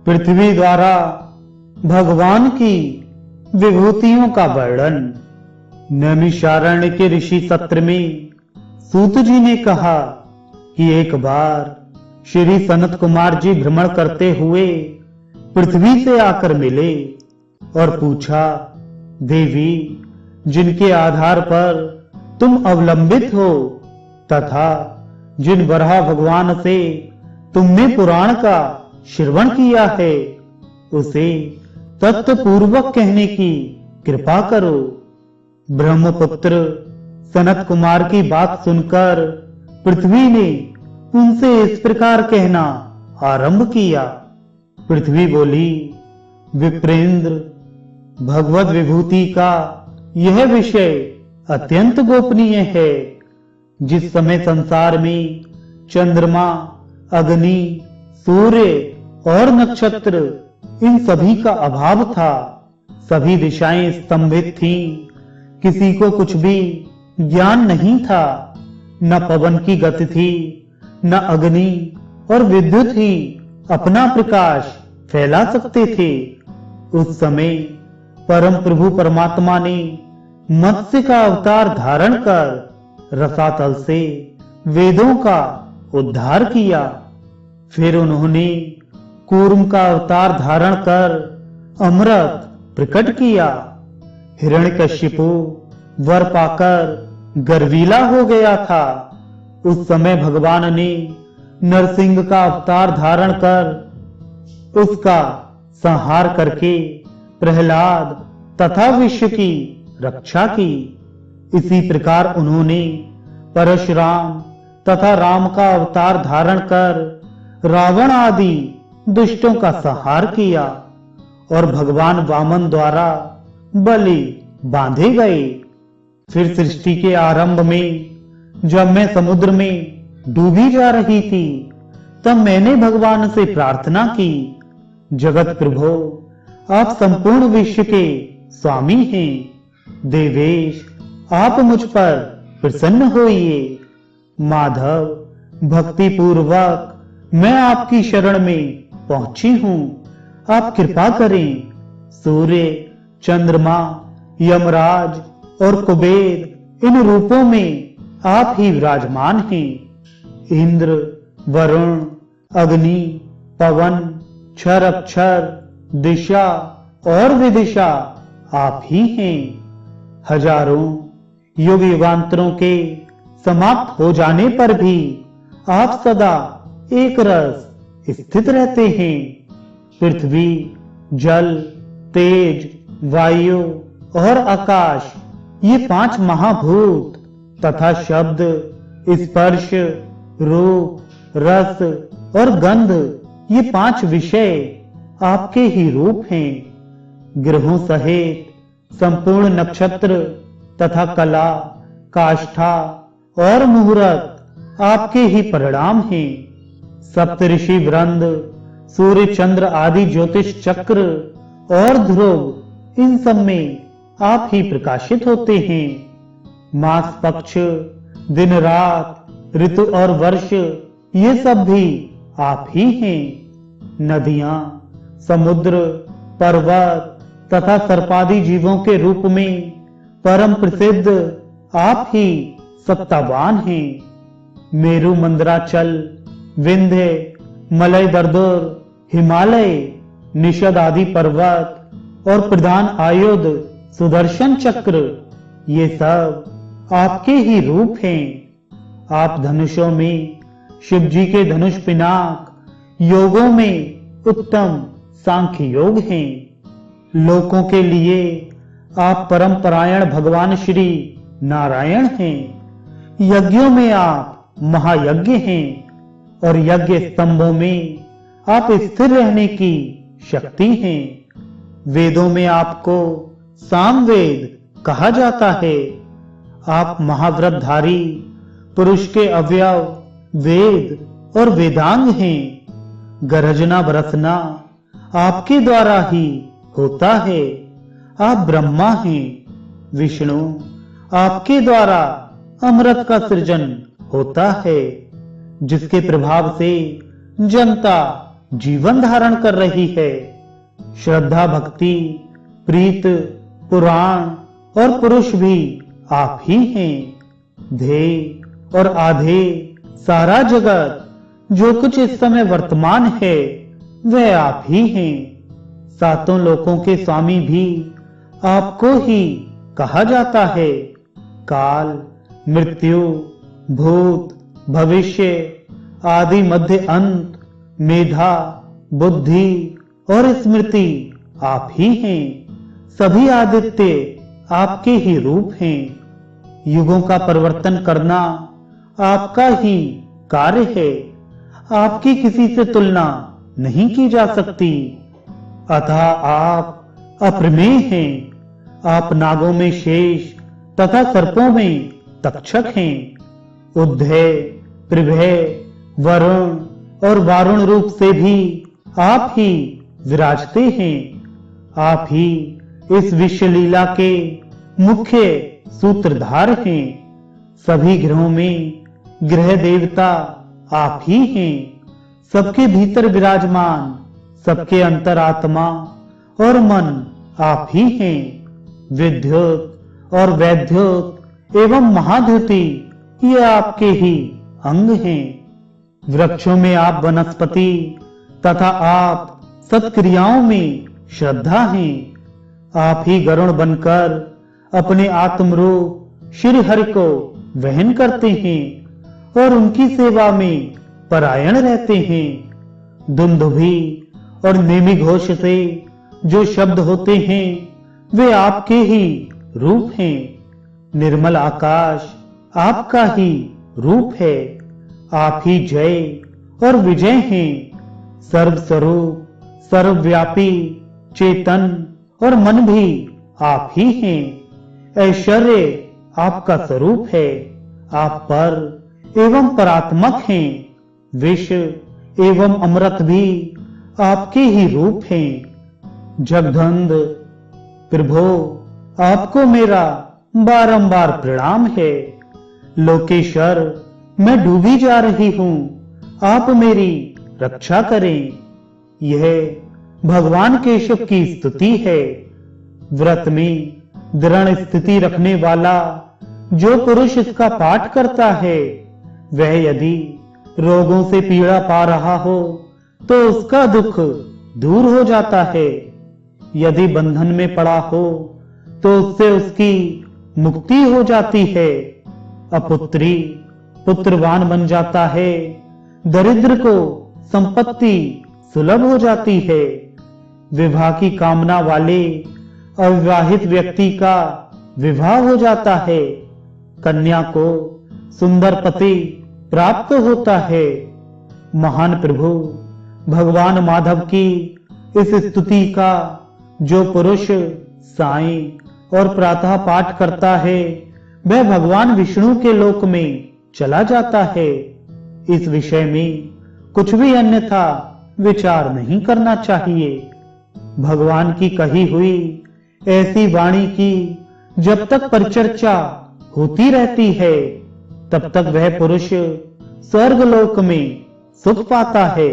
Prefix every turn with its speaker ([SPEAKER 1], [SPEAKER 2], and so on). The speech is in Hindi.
[SPEAKER 1] पृथ्वी द्वारा भगवान की विभूतियों का वर्णन। नैमिषारण्य के ऋषि सत्र में सूत जी ने कहा कि एक बार श्री सनत कुमार जी भ्रमण करते हुए पृथ्वी से आकर मिले और पूछा, देवी, जिनके आधार पर तुम अवलंबित हो तथा जिन वराह भगवान से तुमने पुराण का श्रवण किया है, उसे तत्वपूर्वक कहने की कृपा करो। ब्रह्मपुत्र सनत कुमार की बात सुनकर पृथ्वी ने उनसे इस प्रकार कहना आरंभ किया। पृथ्वी बोली, विप्रेंद्र, भगवत विभूति का यह विषय अत्यंत गोपनीय है। जिस समय संसार में चंद्रमा, अग्नि, सूर्य और नक्षत्र इन सभी का अभाव था, सभी दिशाएं स्तंभित थीं, किसी को कुछ भी ज्ञान नहीं था, न पवन की गति थी, न अग्नि और विद्युत ही अपना प्रकाश फैला सकते थे। उस समय परम प्रभु परमात्मा ने मत्स्य का अवतार धारण कर रसातल से वेदों का उद्धार किया। फिर उन्होंने कूर्म का अवतार धारण कर अमृत प्रकट किया। हिरण्यकशिपु वर पाकर गर्वीला हो गया था। उस समय भगवान ने नरसिंह का अवतार धारण कर उसका संहार करके प्रहलाद तथा विश्व की रक्षा की। इसी प्रकार उन्होंने परशुराम तथा राम का अवतार धारण कर रावण आदि दुष्टों का संहार किया और भगवान वामन द्वारा बलि बांधे गए। फिर सृष्टि के आरंभ में जब मैं समुद्र में डूबी जा रही थी, तब मैंने भगवान से प्रार्थना की, जगत प्रभु, आप संपूर्ण विश्व के स्वामी हैं। देवेश, आप मुझ पर प्रसन्न होइए। माधव, भक्ति पूर्वक मैं आपकी शरण में पहुंची हूं, आप कृपा करें। सूर्य, चंद्रमा, यमराज और कुबेर इन रूपों में आप ही विराजमान हैं। इंद्र, वरुण, अग्नि, पवन, क्षर अक्षर, दिशा और विदिशा आप ही हैं। हजारों युग युगांतरों के समाप्त हो जाने पर भी आप सदा एक रस स्थित रहते हैं। पृथ्वी, जल, तेज, वायु और आकाश, ये 5 महाभूत तथा शब्द, स्पर्श, रूप, रस और गंध, ये 5 विषय आपके ही रूप हैं। ग्रहों सहित संपूर्ण नक्षत्र तथा कला, काष्ठा और मुहूर्त आपके ही परिणाम हैं। सप्तऋषि वृंद, सूर्य, चंद्र आदि ज्योतिष चक्र और ध्रुव, इन सब में आप ही प्रकाशित होते हैं। मास, पक्ष, दिन रात, ऋतु और वर्ष, ये सब भी आप ही हैं। नदियां, समुद्र, पर्वत तथा सर्पादि जीवों के रूप में परम प्रसिद्ध आप ही सत्तावान हैं। मेरु, मंदराचल, विंध्य, मलय दर्दुर, हिमालय, निषद आदि पर्वत और प्रधान आयुध सुदर्शन चक्र, ये सब आपके ही रूप हैं। आप धनुषों में शिव जी के धनुष पिनाक, योगों में उत्तम सांख्य योग हैं। लोकों के लिए आप परम परायण भगवान श्री नारायण हैं। यज्ञों में आप महायज्ञ हैं और यज्ञ स्तंभों में आप स्थिर रहने की शक्ति हैं। वेदों में आपको सामवेद कहा जाता है। आप महाव्रतधारी पुरुष के अवयव वेद और वेदांग हैं। गरजना बरसना आपके द्वारा ही होता है। आप ब्रह्मा हैं। विष्णु, आपके द्वारा अमृत का सृजन होता है, जिसके प्रभाव से जनता जीवन धारण कर रही है। श्रद्धा, भक्ति, प्रीत, पुराण और पुरुष भी आप ही हैं। ध्येय और आधे सारा जगत जो कुछ इस समय वर्तमान है वह आप ही हैं। सातों लोकों के स्वामी भी आपको ही कहा जाता है। काल, मृत्यु, भूत, भविष्य, आदि, मध्य, अंत, मेधा, बुद्धि और स्मृति आप ही हैं। सभी आदित्य आपके ही रूप हैं। युगों का परिवर्तन करना आपका ही कार्य है। आपकी किसी से तुलना नहीं की जा सकती। अतः आप अप्रमेय हैं। आप नागों में शेष तथा सर्पों में तक्षक हैं। उद्धय, प्रभय, वरुण और वारुण रूप से भी आप ही विराजते हैं। आप ही इस विश्व लीला के मुख्य सूत्रधार हैं। सभी ग्रहों में ग्रह देवता आप ही हैं। सबके भीतर विराजमान, सबके अंतरात्मा और मन आप ही हैं। विद्युत और वैद्युत एवं महाद्युति ये आपके ही अंग हैं। वृक्षों में आप वनस्पति तथा आप सत्क्रियाओं में श्रद्धा हैं। आप ही गरुड़ बनकर अपने आत्म रूप श्री हरि को वहन करते हैं और उनकी सेवा में परायण रहते हैं। दुंदुभी और नेमि घोष से जो शब्द होते हैं वे आपके ही रूप हैं। निर्मल आकाश आपका ही रूप है। आप ही जय और विजय हैं। सर्वस्वरूप, सर्वव्यापी, चेतन और मन भी आप ही हैं। ऐश्वर्य आपका स्वरूप है। आप पर एवं परात्मक हैं। विष एवं अमृत भी आपके ही रूप हैं। जगदंध प्रभो, आपको मेरा बारंबार प्रणाम है। लोकेश्वर, मैं डूबी जा रही हूं, आप मेरी रक्षा करें। यह भगवान केशव की स्तुति है। व्रत में दृढ़ स्थिति रखने वाला जो पुरुष इसका पाठ करता है वह यदि रोगों से पीड़ा पा रहा हो तो उसका दुख दूर हो जाता है। यदि बंधन में पड़ा हो तो उससे उसकी मुक्ति हो जाती है। अपुत्री पुत्रवान बन जाता है। दरिद्र को संपत्ति सुलभ हो जाती है। विवाह की कामना वाले अविवाहित व्यक्ति का विवाह हो जाता है। कन्या को सुंदर पति प्राप्त होता है। महान प्रभु भगवान माधव की इस स्तुति का जो पुरुष साईं और प्रातः पाठ करता है वह भगवान विष्णु के लोक में चला जाता है। इस विषय में कुछ भी अन्यथा विचार नहीं करना चाहिए। भगवान की कही हुई ऐसी वाणी की जब तक परिचर्चा होती रहती है तब तक वह पुरुष स्वर्गलोक में सुख पाता है।